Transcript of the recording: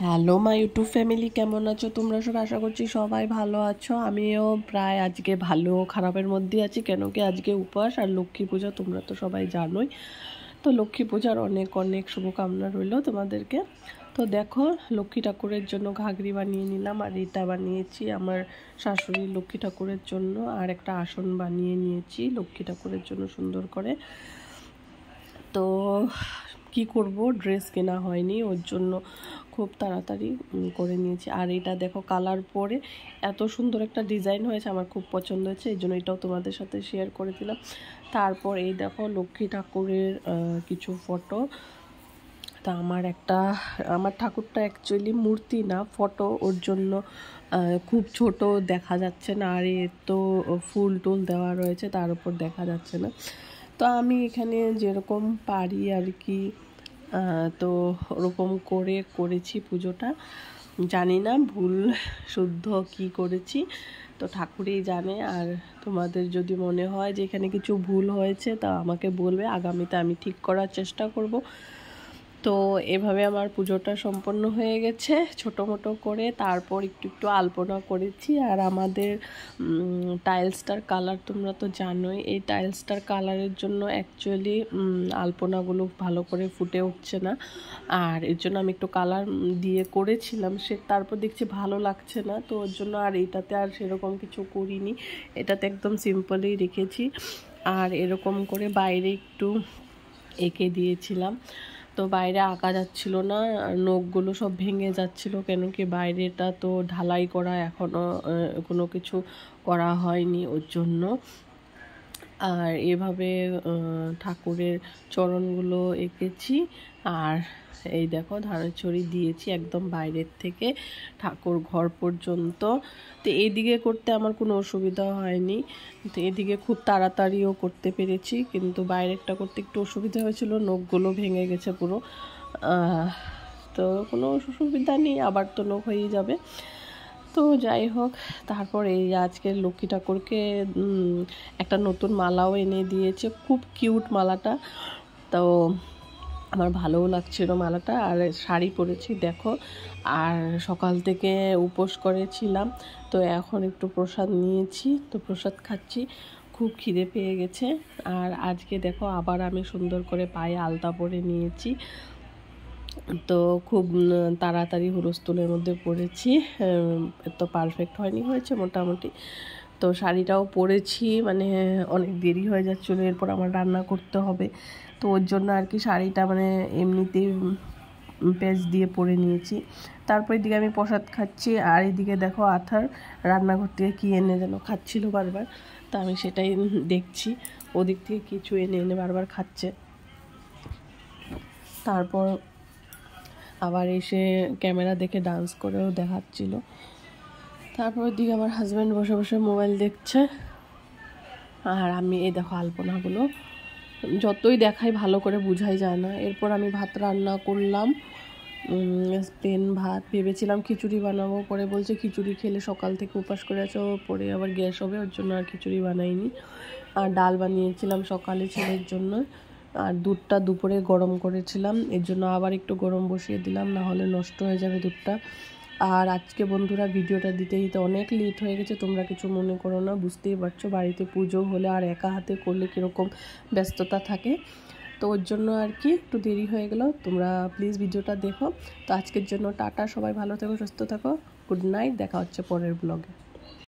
Hello my YouTube family, কেমন আছো তোমরা সব? আশা করছি সবাই ভালো আছো। আমিও প্রায় আজকে ভালো খারাপের মধ্যে আছি, কেন কি আজকে উপবাস আর লক্ষ্মী পূজা, তোমরা তো সবাই জানোই। তো লক্ষ্মী পূজার অনেক অনেক শুভকামনা রইল তোমাদেরকে। তো দেখো, লক্ষ্মী ঠাকুরের জন্য ঘাগরি বানিয়ে নিলাম, আর এটা বানিয়েছি আমার শাশুড়ি লক্ষ্মী ঠাকুরের জন্য, আর একটা আসন বানিয়ে নিয়েছি লক্ষ্মী ঠাকুরের জন্য সুন্দর করে। তো কি করব, ড্রেস কেনা হয়নি, ওর জন্য খুব তাড়াতাড়ি করে নিয়েছি। আর এটা দেখো, কালার পরে এত সুন্দর একটা ডিজাইন হয়েছে, আমার খুব পছন্দ হয়েছে, এই জন্য এটাও তোমাদের সাথে শেয়ার করে দিলাম। তারপর এই দেখো লক্ষ্মী ঠাকুরের কিছু ফটো। তা আমার ঠাকুরটা অ্যাকচুয়ালি মূর্তি না, ফটো, ওর জন্য খুব ছোট দেখা যাচ্ছে না, আর এর তো ফুল টুল দেওয়া রয়েছে, তার উপর দেখা যাচ্ছে না। তো আমি এখানে যেরকম পারি আর কি, তো ওরকম করেছি পুজোটা। জানি না ভুল শুদ্ধ কি করেছি, তো ঠাকুরই জানে। আর তোমাদের যদি মনে হয় যে এখানে কিছু ভুল হয়েছে, তা আমাকে বলবে, আগামীতে আমি ঠিক করার চেষ্টা করব। তো এভাবে আমার পুজোটা সম্পন্ন হয়ে গেছে ছোটো মোটো করে। তারপর একটু একটু আলপনা করেছি। আর আমাদের টাইলসটার কালার তোমরা তো জানোই, এই টাইলসটার কালারের জন্য অ্যাকচুয়ালি আলপনাগুলো ভালো করে ফুটে উঠছে না, আর এর জন্য আমি একটু কালার দিয়ে করেছিলাম, তারপর দেখছি ভালো লাগছে না, তো ওর জন্য আর এটাতে আর সেরকম কিছু করিনি, এটাতে একদম সিম্পলই রেখেছি। আর এরকম করে বাইরে একটু এঁকে দিয়েছিলাম, তো বাইরে আঁকা যাচ্ছিল না, নখগুলো সব ভেঙে যাচ্ছিল, কেন কি বাইরেটা তো ঢালাই করা, এখনও কোনো কিছু করা হয়নি ওর জন্য। আর এভাবে ঠাকুরের চরণগুলো এঁকেছি। আর এই দেখো ধানের ছড়ি দিয়েছি একদম বাইরের থেকে ঠাকুর ঘর পর্যন্ত। তো এইদিকে করতে আমার কোনো অসুবিধা হয়নি, তো এদিকে খুব তাড়াতাড়িও করতে পেরেছি, কিন্তু বাইরেরটা করতে একটু অসুবিধা হয়েছিল, নখগুলো ভেঙে গেছে পুরো। তো কোনো অসুবিধা নেই, আবার তো নখ হয়ে যাবে। তো যাই হোক, তারপর এই আজকের লক্ষ্মী ঠাকুরকে একটা নতুন মালাও এনে দিয়েছে, খুব কিউট মালাটা, তো আমার ভালোও লাগছিল মালাটা। আর শাড়ি পরেছি দেখো, আর সকাল থেকে উপোস করেছিলাম, তো এখন একটু প্রসাদ নিয়েছি, তো প্রসাদ খাচ্ছি, খুব খিদে পেয়ে গেছে। আর আজকে দেখো আবার আমি সুন্দর করে পায়ে আলতা পরে নিয়েছি, তো খুব তাড়াতাড়ি হুলস্থুলের মধ্যে পরেছি, তো পারফেক্ট হয়েছে মোটামুটি। তো শাড়িটাও পরেছি, মানে অনেক দেরি হয়ে যাচ্ছিলো, এরপর আমার রান্না করতে হবে, তো ওর জন্য আর কি শাড়িটা মানে এমনিতেই পেঁচ দিয়ে পরে নিয়েছি। তারপর এদিকে আমি প্রসাদ খাচ্ছি, আর এদিকে দেখো আথার রান্নাঘর থেকে কী এনে যেন খাচ্ছিল বারবার, তো আমি সেটাই দেখছি, ওদিক থেকে কিছু এনে এনে বারবার খাচ্ছে। তারপর আবার এসে ক্যামেরা দেখে ডান্স করেও দেখাচ্ছিল। তারপর ওইদিকে আমার হাজব্যান্ড বসে বসে মোবাইল দেখছে, আর আমি এই দেখো আলপনাগুলো যতই দেখাই ভালো করে বোঝাই যায় না। এরপর আমি ভাত রান্না করলাম, প্লেন ভাত, ভেবেছিলাম খিচুড়ি বানাবো, পরে বলছে খিচুড়ি খেলে সকাল থেকে উপাস করে আছো, পরে আবার গ্যাস হবে, ওর জন্য আর খিচুড়ি বানাইনি। আর ডাল বানিয়েছিলাম সকালে ছেলের জন্য, আর দুধটা দুপুরে গরম করেছিলাম, এর জন্য আবার একটু গরম বসিয়ে দিলাম, না হলে নষ্ট হয়ে যাবে দুধটা। আর আজকে বন্ধুরা ভিডিওটা দিতে দিতে অনেক লেট হয়ে গেছে, তোমরা কিছু মনে করো না, বুঝতেই পারছো বাড়িতে পুজো হলে আর একা হাতে করলে কীরকম ব্যস্ততা থাকে, তো ওর জন্য আর কি একটু দেরি হয়ে গেল। তোমরা প্লিজ ভিডিওটা দেখো। তো আজকের জন্য টাটা, সবাই ভালো থেকো, সুস্থ থাকো, গুড নাইট, দেখা হচ্ছে পরের ব্লগে।